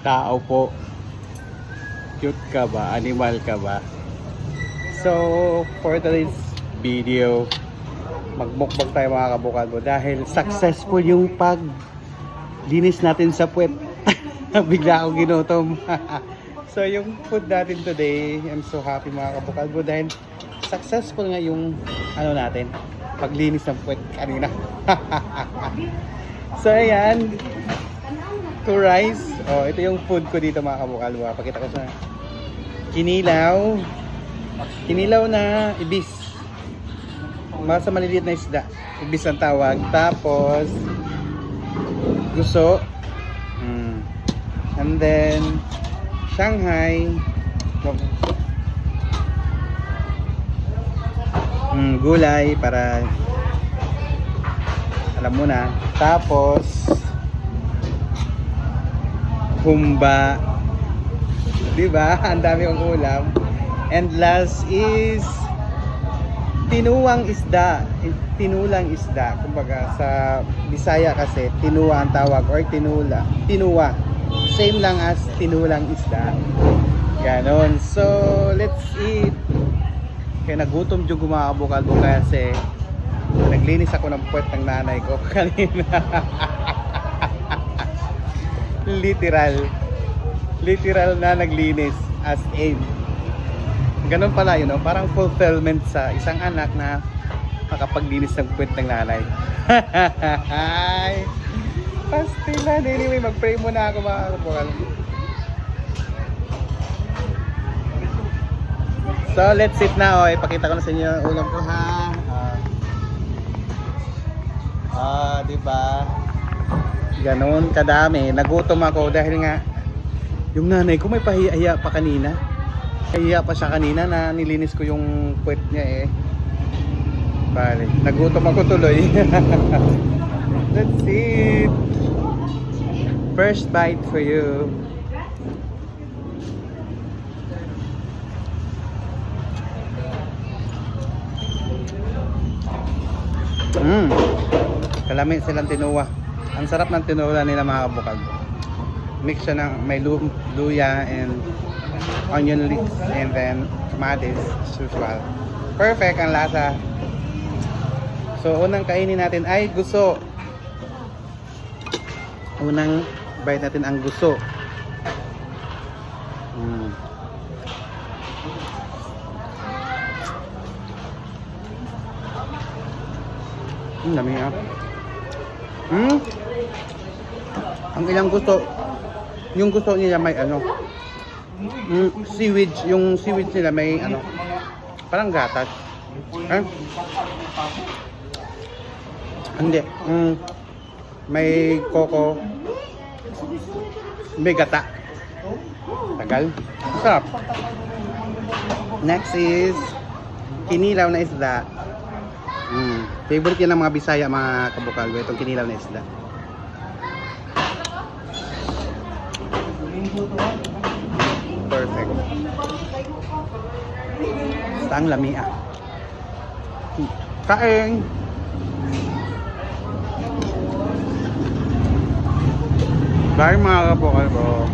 Tao po. Cute ka ba? Animal ka ba? So, for today's video, magmukbang tayo mga kabukado dahil successful yung paglinis natin sa puwet. Bigla akong ginutom. So, yung food natin today, I'm so happy mga kabukado dahil successful nga yung natin, paglinis ng puwet kanina. So, ayan. 2 rice. Oh, ito yung food ko dito mga kabukado. Pakita ko sa kinilaw. Kinilaw na ibis. Sa maliliit na isda. Ibis ang tawag. Tapos guso. And then Shanghai. Gulay para alam mo na. Tapos humba. Diba? Ang dami kong ulam. And last is tinuwang isda. Tinulang isda. Kumbaga sa Bisaya kasi tinuwa ang tawag or tinula. Tinuwa. Same lang as tinulang isda. Ganon. So, let's eat. Kaya nagutom yung kumakabukado kasi naglinis ako ng puwet ng nanay ko kanina. Literal na naglinis as in. Ganun pala yun, no? Parang fulfillment sa isang anak na makapaglinis ng puwet ng nanay. Pastilan. Anyway, mag-pray muna ako mga kabukal. So, let's eat na. Ipakita ko na sa inyo ang ulam ko ha. Diba? Ganon kadami. Nagutom ako dahil nga yung nanay ko may pahiya pa kanina. Pahiya pa siya kanina na nilinis ko yung puwet niya eh. Bale, nagutom ako tuloy. Let's eat. First bite for you. Kalami silang tinuwa. Ang sarap ng tinuwa nila mga kabukal. Mix siya ng may luya and onion leeks and then kamatis as usual. Perfect ang lasa. So unang kainin natin ay guso. Unang bite natin ang guso. Dami ah. Ang ilang gusto, yung gusto nila may seaweed, yung seaweed nila may parang gatas. Hindi, may coco, may gata. Tagal. Sarap. Next is kinilaw na isda. Favorite yan ng mga Bisaya, mga kabukal, itong kinilaw na isda. Perfect. Basta ang lamia. Kain! Bye mga kabukal ko.